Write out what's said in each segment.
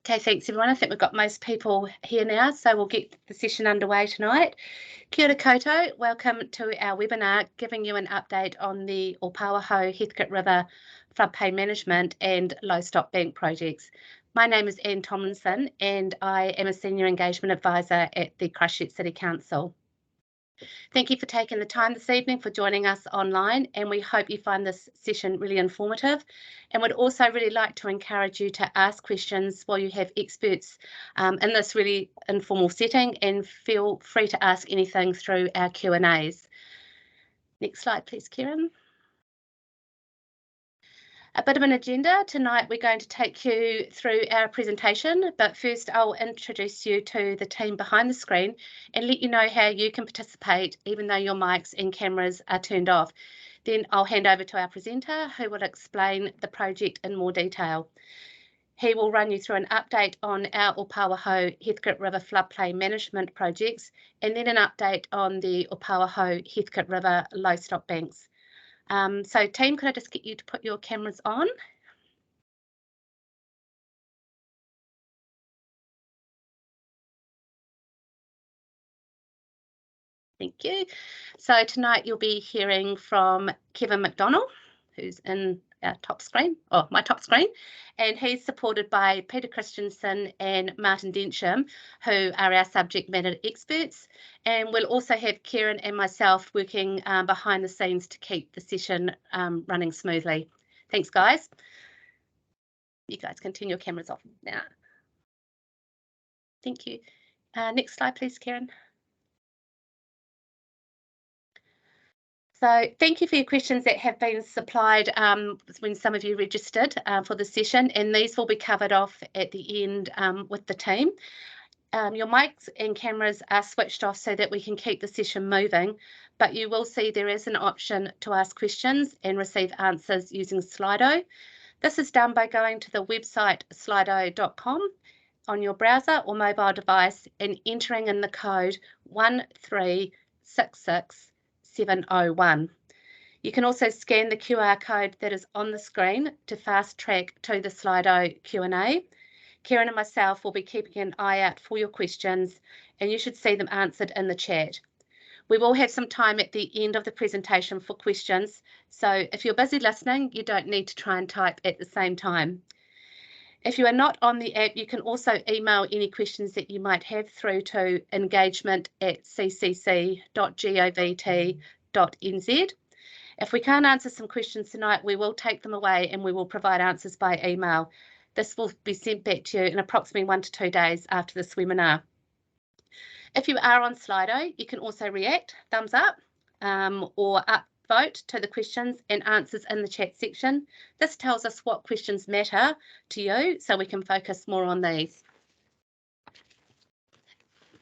Okay, thanks everyone. I think we've got most people here now, so we'll get the session underway tonight. Kia ora koutou, welcome to our webinar, giving you an update on the Opawaho Heathcote River floodplain management and low Stopbank projects. My name is Anne Tomlinson and I am a Senior Engagement Advisor at the Christchurch City Council. Thank you for taking the time this evening for joining us online, and we hope you find this session really informative, and would also really like to encourage you to ask questions while you have experts in this really informal setting, and feel free to ask anything through our Q&As. Next slide please, Kieran. A bit of an agenda. Tonight we're going to take you through our presentation, but first I'll introduce you to the team behind the screen and let you know how you can participate even though your mics and cameras are turned off. Then I'll hand over to our presenter who will explain the project in more detail. He will run you through an update on our Opawaho Heathcote River floodplain management projects, and then an update on the Opawaho Heathcote River low stop banks. So team, could I just get you to put your cameras on? Thank you. So tonight you'll be hearing from Kevin McDonald, who's in our top screen, or my top screen, and he's supported by Peter Christensen and Martin Densham, who are our subject matter experts. And we'll also have Kieran and myself working behind the scenes to keep the session running smoothly. Thanks, guys. You guys can turn your cameras off now. Thank you. Next slide, please, Kieran. So thank you for your questions that have been supplied when some of you registered for the session, and these will be covered off at the end with the team. Your mics and cameras are switched off so that we can keep the session moving, but you will see there is an option to ask questions and receive answers using Slido. This is done by going to the website slido.com on your browser or mobile device and entering in the code 1366701. You can also scan the QR code that is on the screen to fast track to the Slido Q&A. Kieran and myself will be keeping an eye out for your questions, and you should see them answered in the chat. We will have some time at the end of the presentation for questions, so if you're busy listening, you don't need to try and type at the same time. If you are not on the app, you can also email any questions that you might have through to engagement@ccc.govt.nz. If we can't answer some questions tonight, we will take them away and we will provide answers by email. This will be sent back to you in approximately 1 to 2 days after this webinar. If you are on Slido, you can also react, thumbs up, or upvote to the questions and answers in the chat section. This tells us what questions matter to you, so we can focus more on these.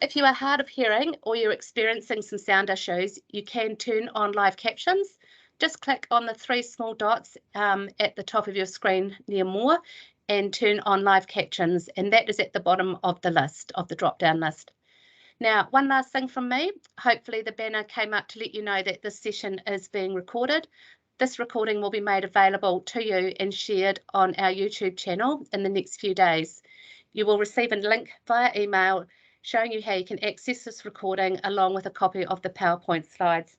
If you are hard of hearing or you're experiencing some sound issues, you can turn on live captions. Just click on the 3 small dots at the top of your screen near More and turn on live captions, and that is at the bottom of the list, of the drop-down list. Now, one last thing from me. Hopefully the banner came up to let you know that this session is being recorded. This recording will be made available to you and shared on our YouTube channel in the next few days. You will receive a link via email showing you how you can access this recording along with a copy of the PowerPoint slides.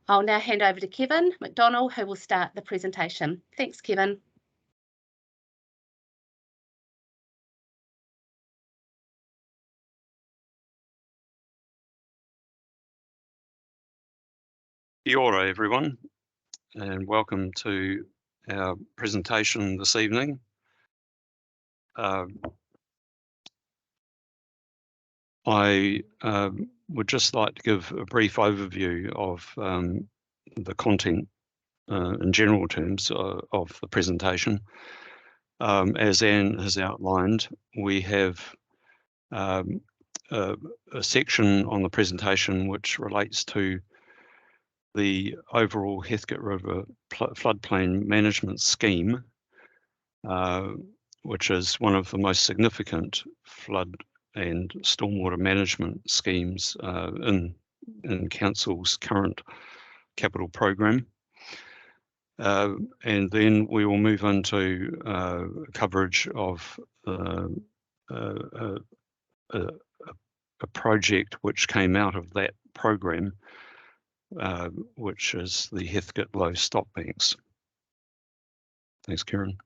I'll now hand over to Kevin McDonald, who will start the presentation. Thanks, Kevin. Kia ora everyone, and welcome to our presentation this evening. I would just like to give a brief overview of the content in general terms of the presentation. As Anne has outlined, we have a section on the presentation which relates to the overall Heathcote River floodplain management scheme, which is one of the most significant flood and stormwater management schemes in Council's current capital program. And then we will move into coverage of a project which came out of that program, which is the Heathcote Low Stopbanks. Thanks, Karen.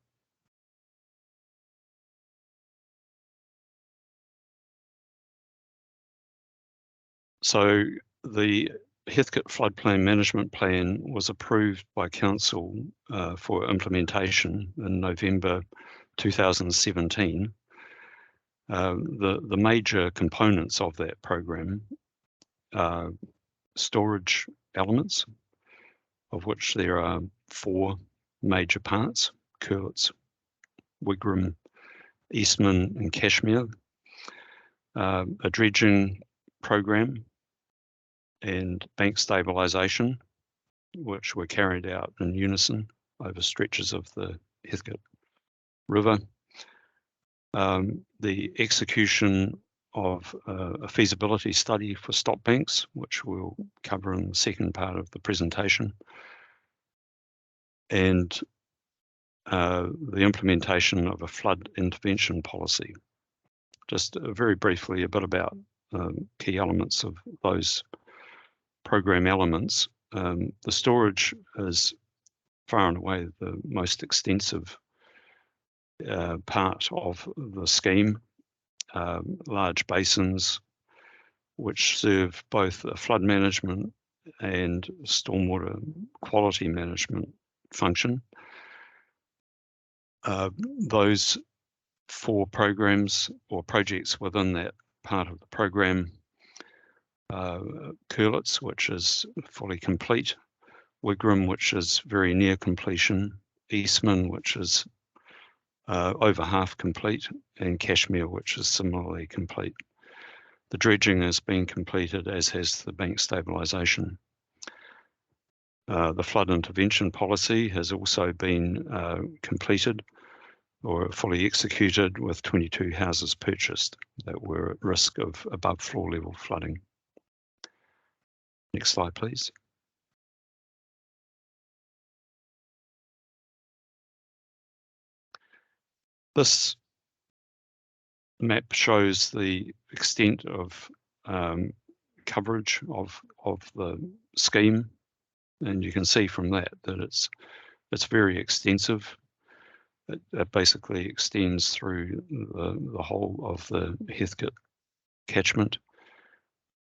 So the Heathcote Floodplain Management Plan was approved by Council for implementation in November 2017. The major components of that program are storage elements, of which there are 4 major parts: Curlets, Wigram, Eastman and Cashmere, a dredging program and bank stabilisation, which were carried out in unison over stretches of the Heathcote River. The execution of a feasibility study for Stopbanks, which we'll cover in the second part of the presentation, and the implementation of a flood intervention policy. Just very briefly, a bit about key elements of those program elements. The storage is far and away the most extensive part of the scheme. Large basins which serve both a flood management and stormwater quality management function. Those 4 programs or projects within that part of the program: Curlets, which is fully complete; Wigram, which is very near completion; Eastman, which is over half complete; and Cashmere, which is similarly complete. The dredging has been completed, as has the bank stabilisation. The flood intervention policy has also been completed or fully executed, with 22 houses purchased that were at risk of above floor level flooding. Next slide, please. This map shows the extent of coverage of the scheme, and you can see from that that it's very extensive. It basically extends through the whole of the Heathcote catchment.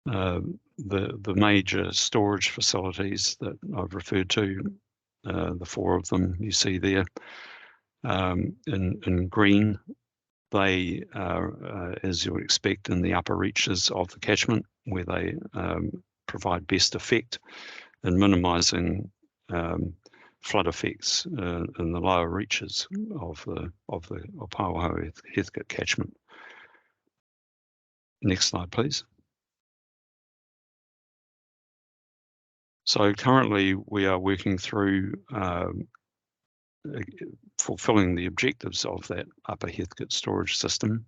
The major storage facilities that I've referred to, the 4 of them you see there in green, they are, as you would expect, in the upper reaches of the catchment, where they provide best effect in minimising flood effects in the lower reaches of the Opawaho Heathcote catchment. Next slide, please. So currently we are working through fulfilling the objectives of that upper Heathcote storage system,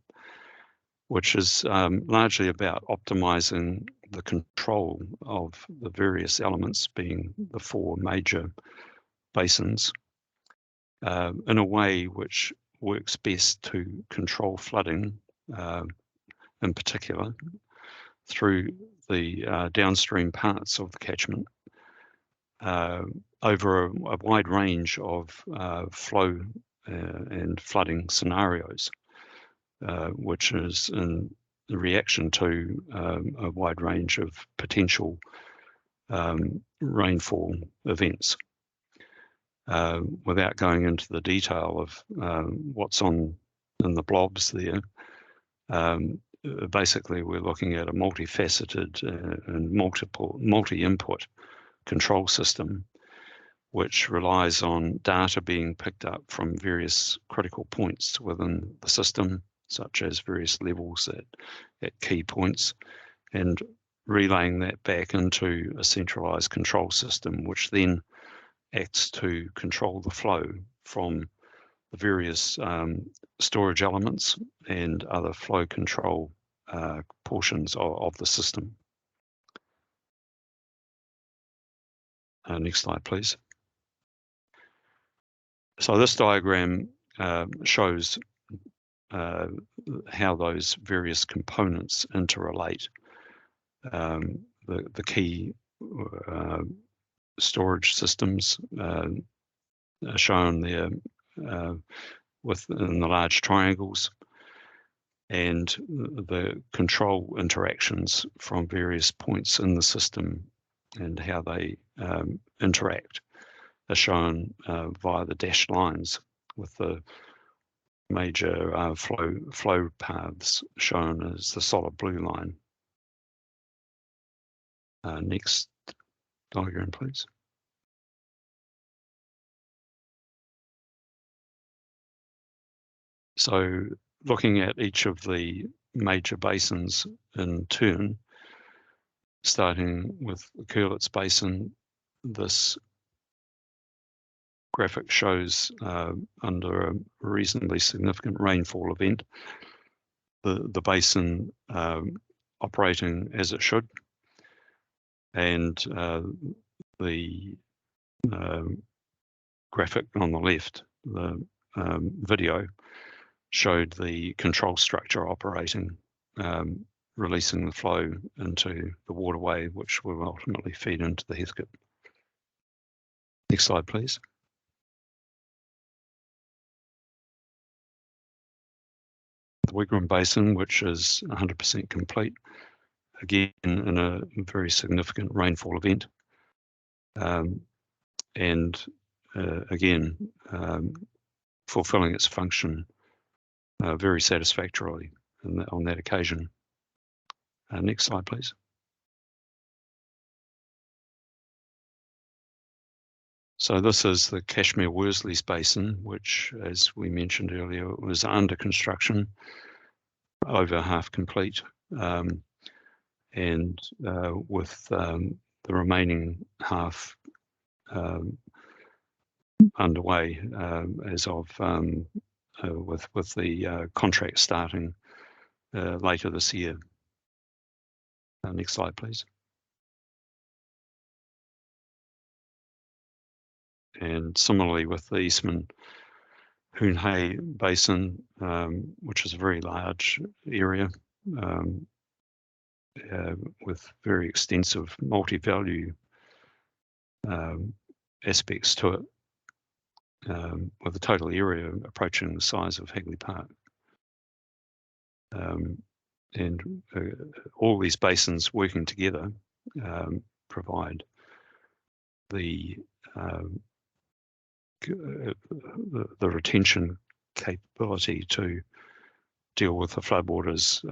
which is largely about optimising the control of the various elements, being the 4 major basins, in a way which works best to control flooding, in particular through the downstream parts of the catchment, over a wide range of flow and flooding scenarios, which is in reaction to a wide range of potential rainfall events. Without going into the detail of what's in the blobs there, basically we're looking at a multifaceted and multi-input control system, which relies on data being picked up from various critical points within the system, such as various levels at key points, and relaying that back into a centralised control system, which then acts to control the flow from the various storage elements and other flow control portions of the system. Next slide, please. So this diagram shows how those various components interrelate. The key storage systems are shown there within the large triangles, and the control interactions from various points in the system and how they interact are shown via the dashed lines, with the major flow paths shown as the solid blue line. Next diagram, please. So looking at each of the major basins in turn, starting with the Curlitz Basin, this graphic shows under a reasonably significant rainfall event, the basin operating as it should, and the graphic on the left, the video, showed the control structure operating, releasing the flow into the waterway, which will ultimately feed into the Heathcote. Next slide, please. The Wigram Basin, which is 100% complete, again in a very significant rainfall event, and again fulfilling its function very satisfactorily on that occasion. Next slide, please. So this is the Cashmere-Worsleys Basin, which, as we mentioned earlier, was under construction, over half complete, and with the remaining half underway as of with the contract starting later this year. Next slide, please. And similarly with the Eastman Hoon-Hay Basin, which is a very large area with very extensive multi-value aspects to it, with a total area approaching the size of Hagley Park. And all these basins working together provide the retention capability to deal with the floodwaters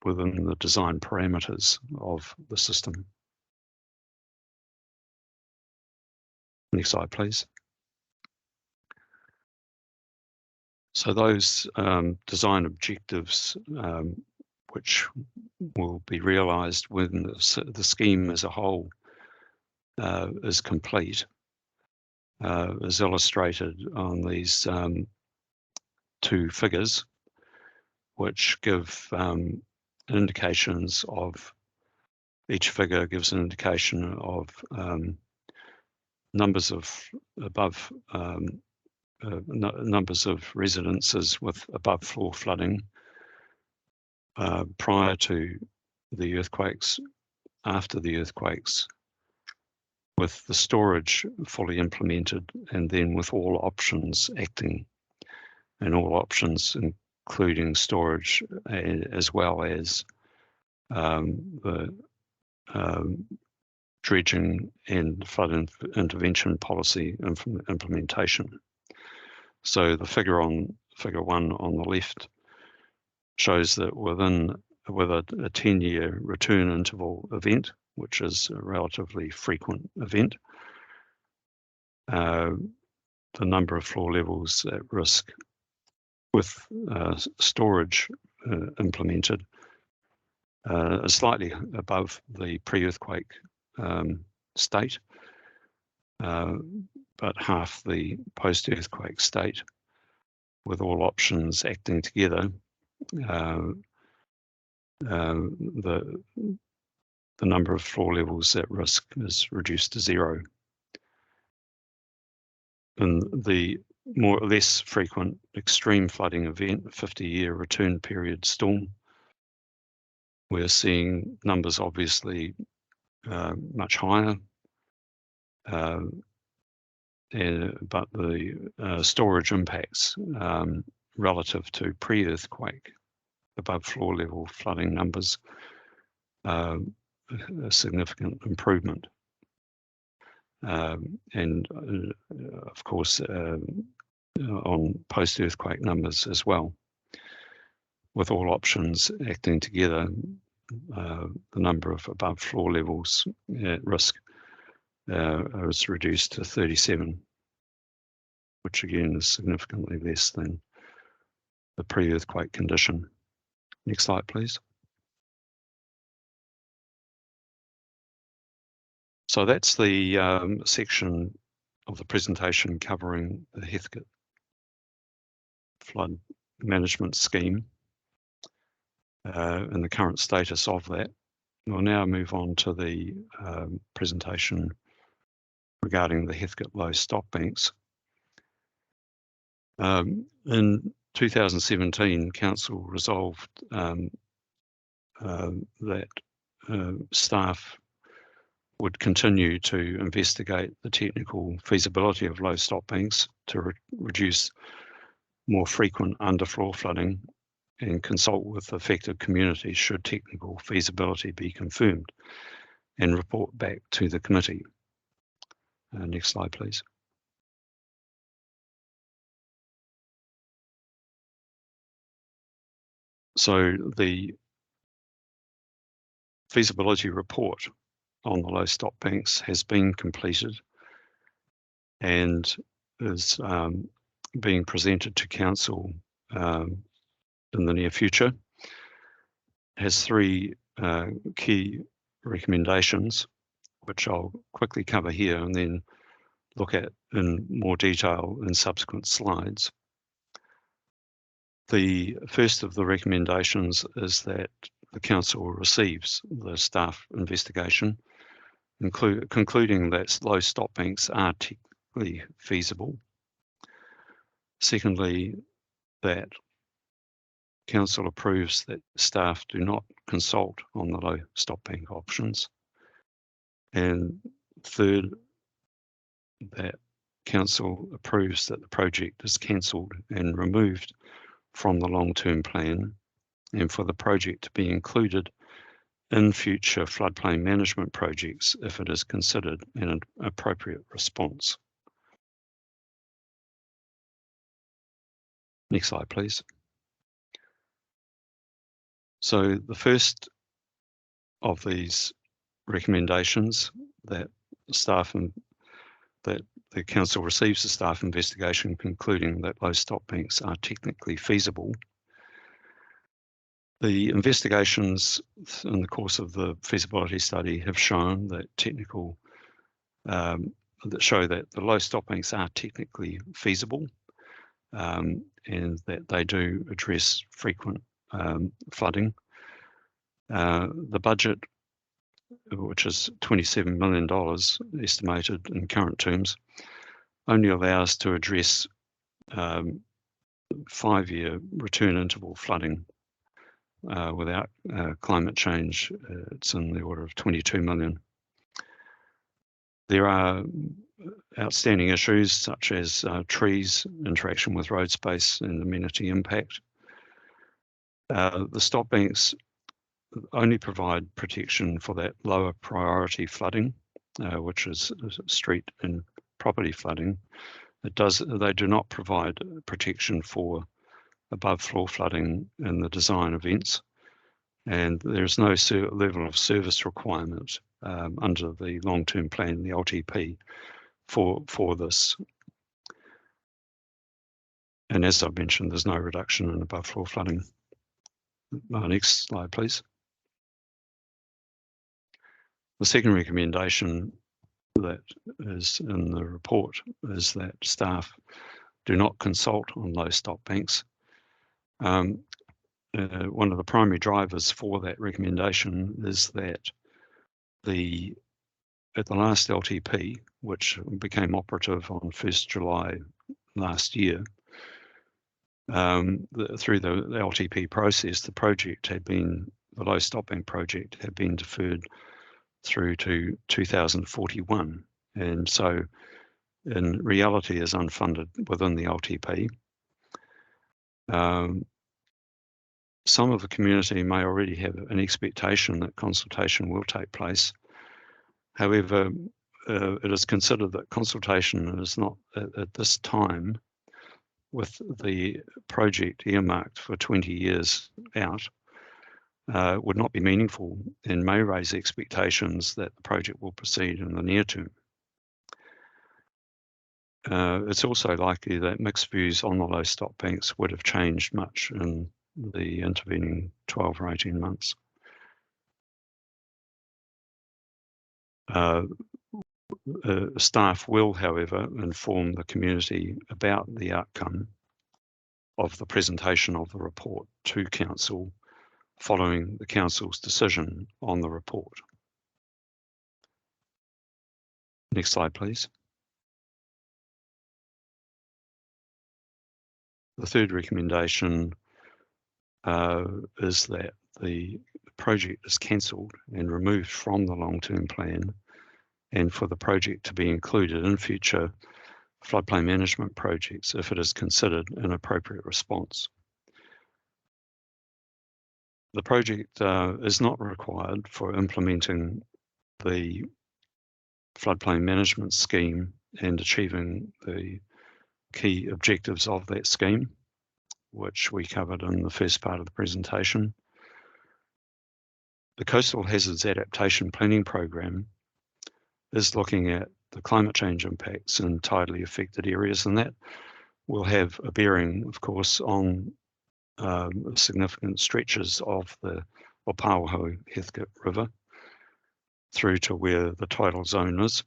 within the design parameters of the system. Next slide, please. So those design objectives, which will be realised when the scheme as a whole is complete, is illustrated on these two figures, which give indications of, each figure gives an indication of numbers of above numbers of residences with above floor flooding prior to the earthquakes, after the earthquakes, with the storage fully implemented, and then with all options acting, and all options including storage as well as the dredging and flood intervention policy implementation. So the figure one on the left shows that with a 10-year return interval event, which is a relatively frequent event, the number of floor levels at risk with storage implemented is slightly above the pre-earthquake state, but half the post-earthquake state, with all options acting together. The number of floor levels at risk is reduced to 0. And the more or less frequent extreme flooding event, 50-year return period storm. We're seeing numbers obviously much higher, but the storage impacts relative to pre-earthquake above floor level flooding numbers a significant improvement. And of course on post-earthquake numbers as well. With all options acting together, the number of above floor levels at risk is reduced to 37, which again is significantly less than the pre-earthquake condition. Next slide, please. So that's the section of the presentation covering the Heathcote flood management scheme and the current status of that. We'll now move on to the presentation regarding the Heathcote low Stopbanks. In 2017, Council resolved that staff would continue to investigate the technical feasibility of low Stopbanks to reduce more frequent underfloor flooding and consult with affected communities should technical feasibility be confirmed and report back to the committee. Next slide, please. So the feasibility report on the low Stopbanks has been completed and is being presented to Council in the near future. It has three key recommendations, which I'll quickly cover here and then look at in more detail in subsequent slides. The first of the recommendations is that the Council receives the staff investigation, concluding that low Stopbanks are technically feasible. Secondly, that Council approves that staff do not consult on the low Stopbank options. And third, that Council approves that the project is cancelled and removed from the long-term plan and for the project to be included in future floodplain management projects if it is considered an appropriate response. Next slide, please. So the first of these recommendations that the Council receives the staff investigation concluding that low Stopbanks are technically feasible. The investigations in the course of the feasibility study have shown that that show that the low Stopbanks are technically feasible and that they do address frequent flooding. The budget, which is $27 million estimated in current terms, only allows to address 5-year return interval flooding. Without climate change, it's in the order of 22 million. There are outstanding issues such as trees, interaction with road space and amenity impact. The Stopbanks only provide protection for that lower priority flooding, which is street and property flooding. They do not provide protection for above floor flooding in the design events, and there's no level of service requirement under the long-term plan, the LTP, for this. And as I've mentioned, there's no reduction in above floor flooding. Next slide, please. The second recommendation that is in the report is that staff do not consult on low Stopbanks. One of the primary drivers for that recommendation is that at the last LTP, which became operative on 1st July last year. Through the LTP process, the low stopbank project had been deferred through to 2041, and so in reality is unfunded within the LTP. Some of the community may already have an expectation that consultation will take place. However, it is considered that consultation is not at this time, with the project earmarked for 20 years out, would not be meaningful and may raise expectations that the project will proceed in the near term. It's also likely that mixed views on the low stopbanks would have changed much in the intervening 12 or 18 months. Staff will, however, inform the community about the outcome of the presentation of the report to Council following the Council's decision on the report. Next slide, please. The third recommendation is that the project is cancelled and removed from the long-term plan, and for the project to be included in future floodplain management projects if it is considered an appropriate response. The project is not required for implementing the floodplain management scheme and achieving the key objectives of that scheme, which we covered in the first part of the presentation. The Coastal Hazards Adaptation Planning Program is looking at the climate change impacts in tidally affected areas, and that will have a bearing, of course, on significant stretches of the Opauho Heathcote River through to where the tidal zone is.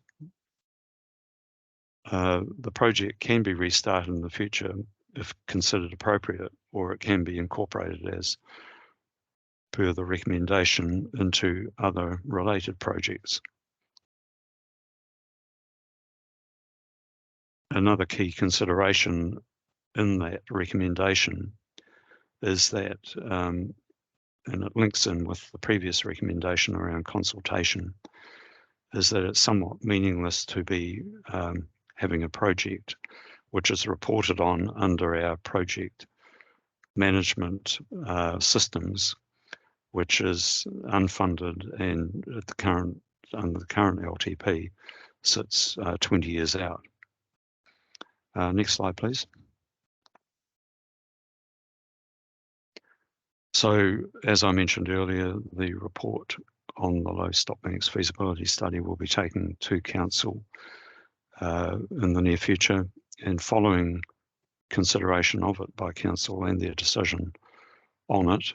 The project can be restarted in the future if considered appropriate, or it can be incorporated as per the recommendation into other related projects. Another key consideration in that recommendation is that, and it links in with the previous recommendation around consultation, is that it's somewhat meaningless to be having a project which is reported on under our project management systems, which is unfunded and under the current LTP sits 20 years out. Next slide, please. So, as I mentioned earlier, the report on the low stopbanks feasibility study will be taken to Council in the near future, and following consideration of it by Council and their decision on it,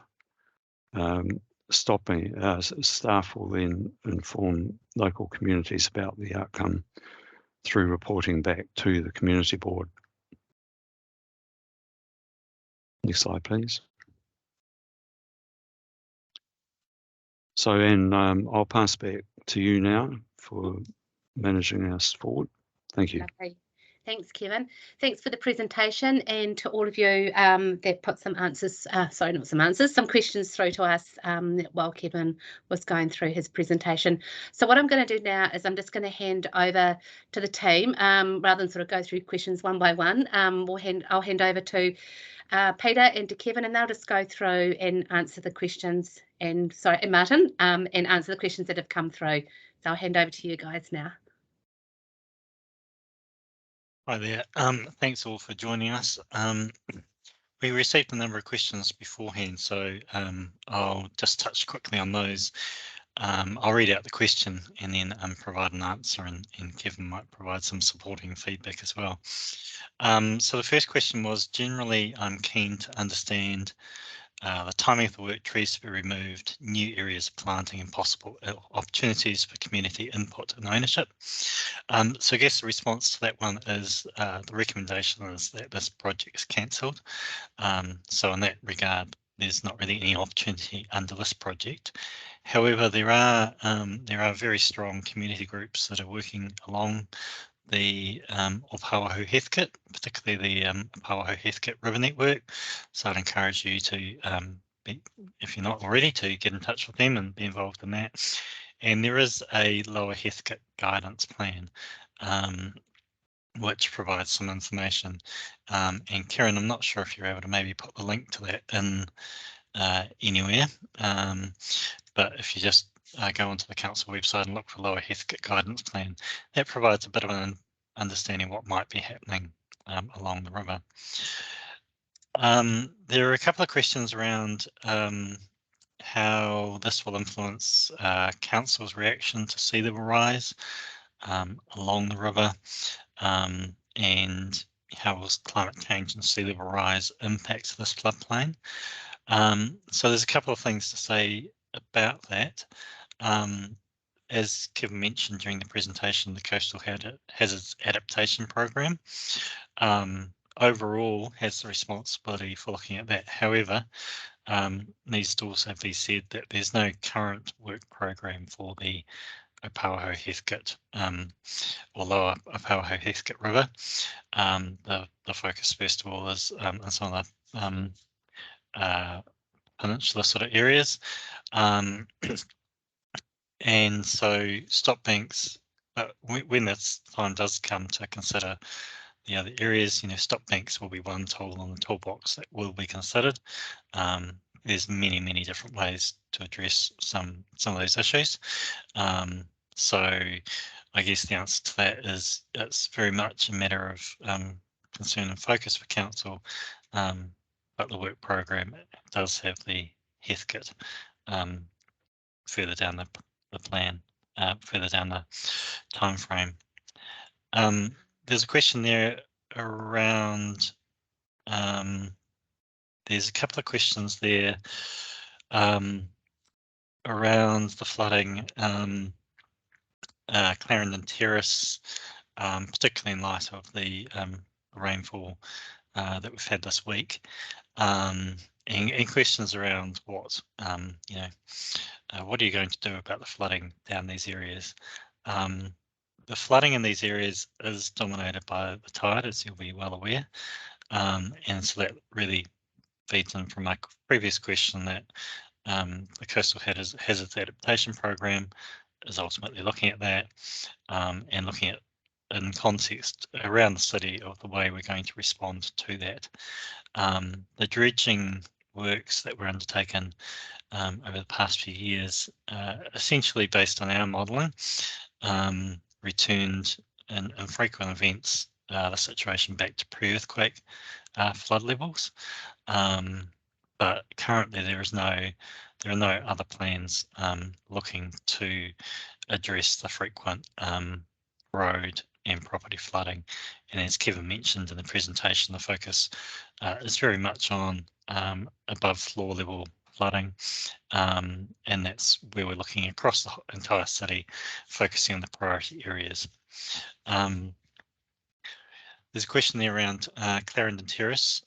staff will then inform local communities about the outcome through reporting back to the Community Board. Next slide, please. So, Anne, I'll pass back to you now for managing us forward. Thank you. Okay. Thanks, Kevin. Thanks for the presentation, and to all of you that put some answers, some questions through to us while Kevin was going through his presentation. So what I'm going to do now is I'm just going to hand over to the team, rather than sort of go through questions one by one. I'll hand over to Peter and to Kevin, and they'll just go through and answer the questions, and Martin, and answer the questions that have come through. So I'll hand over to you guys now. Hi there. Thanks all for joining us. We received a number of questions beforehand, so I'll just touch quickly on those. I'll read out the question and then provide an answer, and Kevin might provide some supporting feedback as well. So the first question was, generally, I'm keen to understand the timing of the work, trees to be removed, new areas of planting, and possible opportunities for community input and ownership. So I guess the response to that one is the recommendation is that this project is cancelled. So in that regard, there's not really any opportunity under this project. However, there are very strong community groups that are working along the of Hawahu Heathcote, particularly the Hawahu Heathcote River Network. So I'd encourage you to, if you're not already, to get in touch with them and be involved in that. And there is a Lower Heathcote guidance plan, which provides some information. And Karen, I'm not sure if you're able to maybe put the link to that in anywhere, but if you just go onto the council website and look for Lower Heathcote guidance plan, that provides a bit of an understanding what might be happening along the river. There are a couple of questions around how this will influence council's reaction to sea level rise along the river, and how will climate change and sea level rise impact this floodplain. So there's a couple of things to say about that. As Kevin mentioned during the presentation, the Coastal Hazards Adaptation Program overall has the responsibility for looking at that. However, needs to also be said that there's no current work program for the Opawaho Heathcote or Lower Opawaho Heathcote River. The focus first of all is in some of the peninsula sort of areas. And so Stopbanks, when that time does come to consider the other areas, Stopbanks will be one tool on the toolbox that will be considered. There's many different ways to address some of those issues. So I guess the answer to that is it's very much a matter of concern and focus for council, but the work program does have the Heathcote further down the plan, further down the time frame. There's a question there around, there's a couple of questions there around the flooding, Clarendon Terrace, particularly in light of the rainfall that we've had this week, and questions around what, what are you going to do about the flooding down these areas? The flooding in these areas is dominated by the tide, as you'll be well aware, and so that really feeds in from my previous question that the Coastal Hazards Adaptation Program is ultimately looking at that and looking at in context around the city of the way we're going to respond to that. The dredging works that were undertaken over the past few years, essentially based on our modelling, returned in frequent events the situation back to pre-earthquake flood levels. But currently there are no other plans looking to address the frequent road and property flooding. And as Kevin mentioned in the presentation, the focus is very much on above floor level flooding, and that's where we're looking across the entire city, focusing on the priority areas. There's a question there around Clarendon Terrace.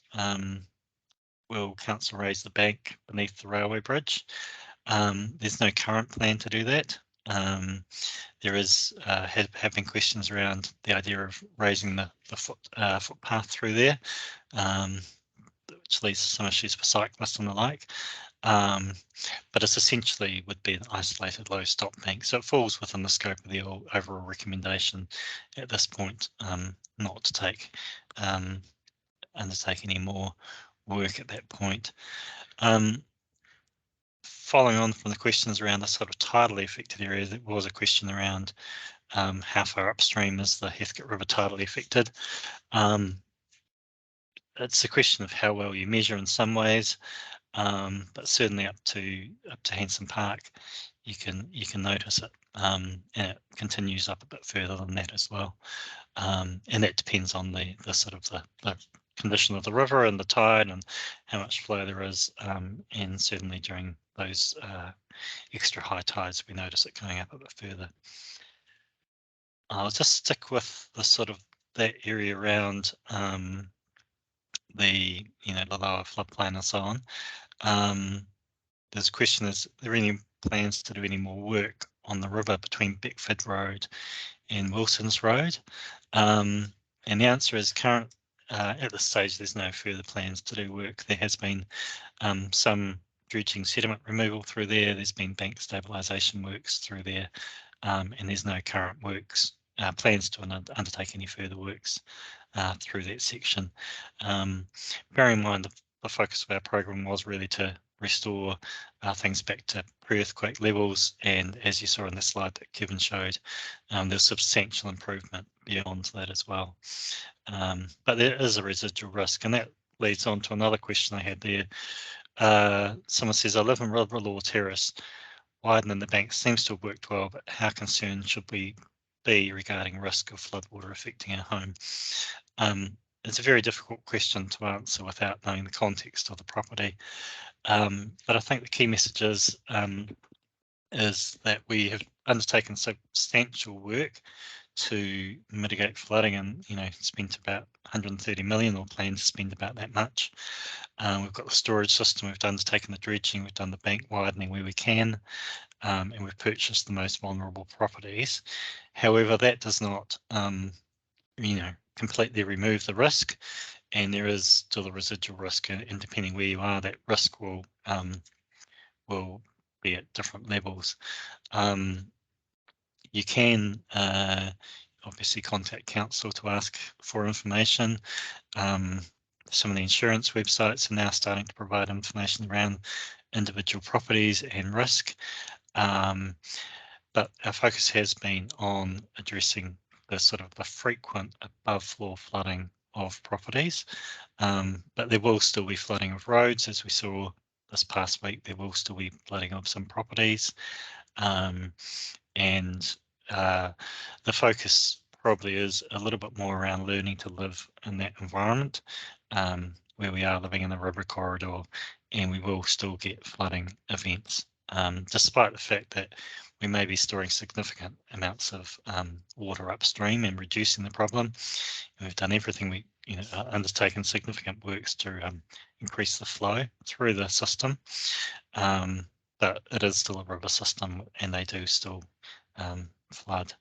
Will council raise the bank beneath the railway bridge? There's no current plan to do that. There is have been questions around the idea of raising the footpath through there, which leads to some issues for cyclists and the like. But it's essentially would be an isolated low stop bank, so it falls within the scope of the overall recommendation at this point, not to undertake any more work at that point. Following on from the questions around the sort of tidally affected area, there was a question around how far upstream is the Heathcote River tidally affected. It's a question of how well you measure in some ways, but certainly up to Henson Park, you can notice it, and it continues up a bit further than that as well. And that depends on the sort of the condition of the river and the tide and how much flow there is, and certainly during those extra high tides we notice it going up a bit further. I'll just stick with the sort of that area around the lower floodplain and so on. There's a question, is there any plans to do any more work on the river between Beckford Road and Wilson's Road. And the answer is current. At this stage, there's no further plans to do work. There has been some dredging sediment removal through there. There's been bank stabilisation works through there, and there's no current works plans to undertake any further works through that section. Bear in mind the focus of our program was really to restore things back to pre-earthquake levels, and as you saw in the slide that Kevin showed, there's substantial improvement beyond that as well. But there is a residual risk, and that leads on to another question I had there. Someone says, I live in River Law Terrace. Widening the bank seems to have worked well, but how concerned should we be regarding risk of floodwater affecting our home? It's a very difficult question to answer without knowing the context of the property. But I think the key message is that we have undertaken substantial work to mitigate flooding, and spent about 130 million, or planned to spend about that much. We've got the storage system, we've undertaken the dredging, we've done the bank widening where we can, and we've purchased the most vulnerable properties. However, that does not completely remove the risk, and there is still a residual risk, and depending where you are, that risk will be at different levels. You can obviously contact council to ask for information. Some of the insurance websites are now starting to provide information around individual properties and risk, but our focus has been on addressing the frequent above floor flooding of properties, but there will still be flooding of roads, as we saw this past week. There will still be flooding of some properties, and the focus probably is a little bit more around learning to live in that environment, where we are living in the river corridor, and we will still get flooding events, despite the fact that we may be storing significant amounts of water upstream and reducing the problem. And we've done everything we, undertaken significant works to increase the flow through the system, but it is still a river system, and they do still flood.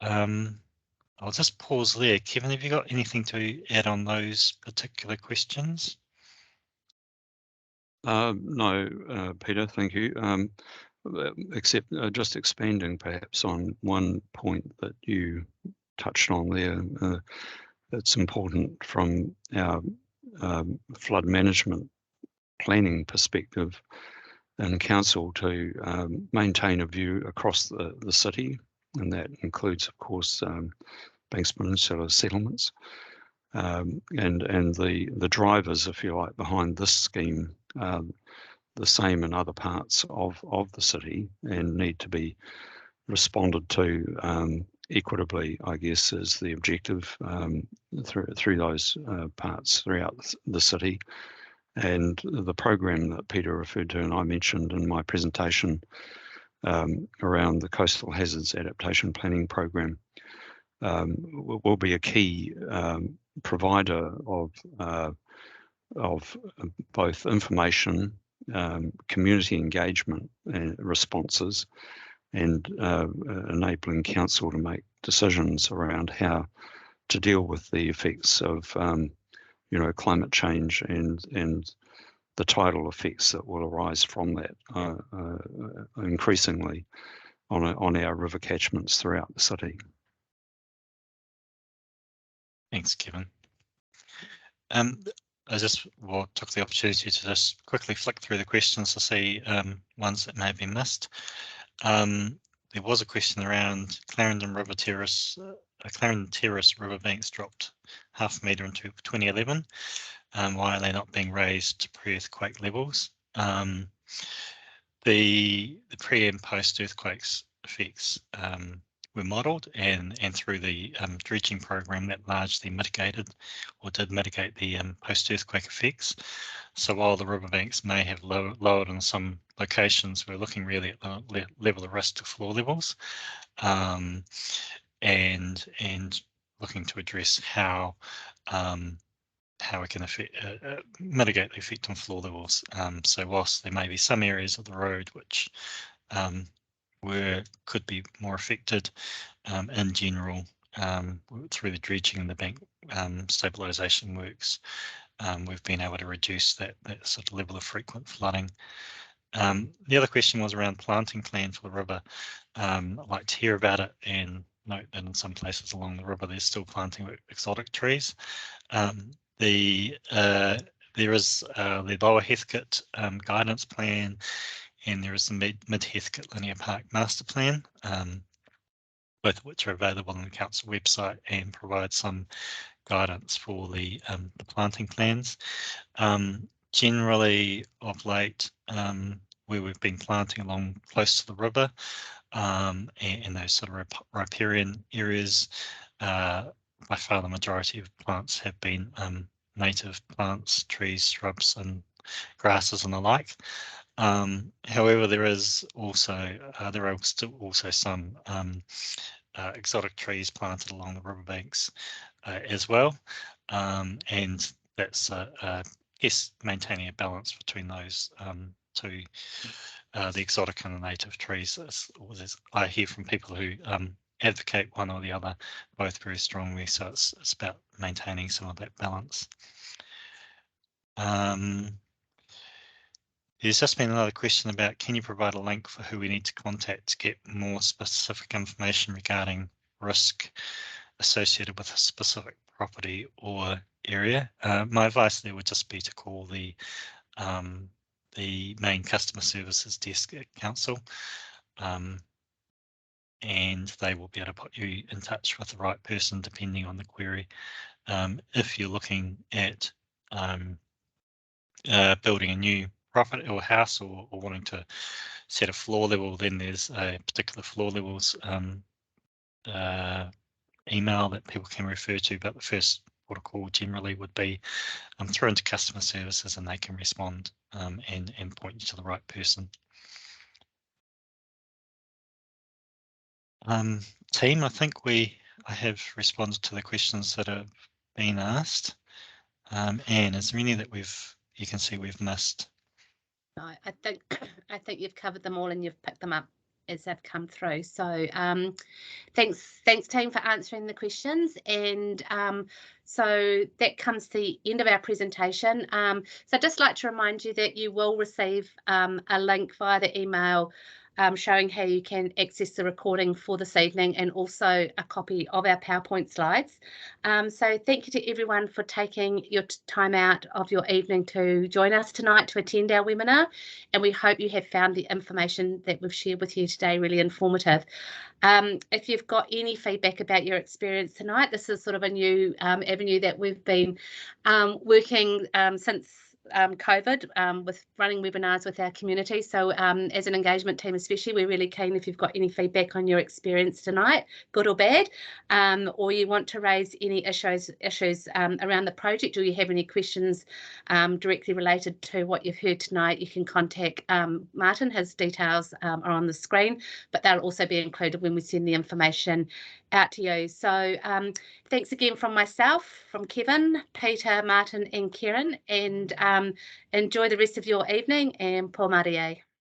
I'll just pause there. Kevin, have you got anything to add on those particular questions? No, Peter, thank you. Except just expanding perhaps on one point that you touched on there. It's important from our flood management planning perspective and council to maintain a view across the city, and that includes, of course, Banks Peninsula settlements, and the drivers, if you like, behind this scheme are the same in other parts of the city, and need to be responded to equitably, I guess, is the objective through those parts throughout the city. And the program that Peter referred to and I mentioned in my presentation around the Coastal Hazards Adaptation Planning Program will be a key provider of both information, community engagement and responses, and enabling council to make decisions around how to deal with the effects of climate change and the tidal effects that will arise from that increasingly on our river catchments throughout the city. Thanks, Kevin. I just took the opportunity to just quickly flick through the questions to see ones that may have been missed. There was a question around Clarendon River Terrace. Clarendon Terrace riverbanks dropped half a metre in 2011. Why are they not being raised to pre-earthquake levels? The pre and post earthquakes effects were modelled, and through the dredging program that largely mitigated or did mitigate the post earthquake effects. So while the riverbanks may have lowered in some locations, we're looking really at the level of risk to floor levels, and looking to address how we can mitigate the effect on floor levels. So whilst there may be some areas of the road which could be more affected. In general, through the dredging and the bank stabilisation works, we've been able to reduce that sort of level of frequent flooding. The other question was around planting plan for the river. I'd like to hear about it and note that in some places along the river there's still planting exotic trees. There is the Lower Heathcote guidance plan, and there is the Mid Heathcote Linear Park master plan, both of which are available on the council website and provide some guidance for the planting plans. Generally, of late, where we've been planting along close to the river, and those sort of riparian areas, by far the majority of plants have been native plants, trees, shrubs, and grasses and the like. However, there is also there are still also some exotic trees planted along the riverbanks as well, and that's yes, maintaining a balance between those two, the exotic and the native trees. I hear from people who advocate one or the other both very strongly, so it's about maintaining some of that balance. There's just been another question about, can you provide a link for who we need to contact to get more specific information regarding risk associated with a specific property or area? My advice there would just be to call the main customer services desk at council, and they will be able to put you in touch with the right person depending on the query. If you're looking at building a new property or house, or wanting to set a floor level, then there's a particular floor levels email that people can refer to, but the first port of call generally would be through into customer services, and they can respond and point you to the right person. Team, I think I have responded to the questions that have been asked. Anne, is there any that you can see we've missed? No, I think you've covered them all and you've picked them up as they've come through. So thanks team for answering the questions, and so that comes to the end of our presentation. So I'd just like to remind you that you will receive a link via the email showing how you can access the recording for this evening, and also a copy of our PowerPoint slides. So thank you to everyone for taking your time out of your evening to join us tonight to attend our webinar, and we hope you have found the information that we've shared with you today really informative. If you've got any feedback about your experience tonight, this is sort of a new avenue that we've been working since COVID with running webinars with our community. So as an engagement team especially, we're really keen if you've got any feedback on your experience tonight, good or bad, or you want to raise any issues around the project, or you have any questions directly related to what you've heard tonight, you can contact Martin. His details are on the screen, but they'll also be included when we send the information out to you. So thanks again from myself, from Kevin, Peter, Martin and Kieran, and enjoy the rest of your evening, and po marie.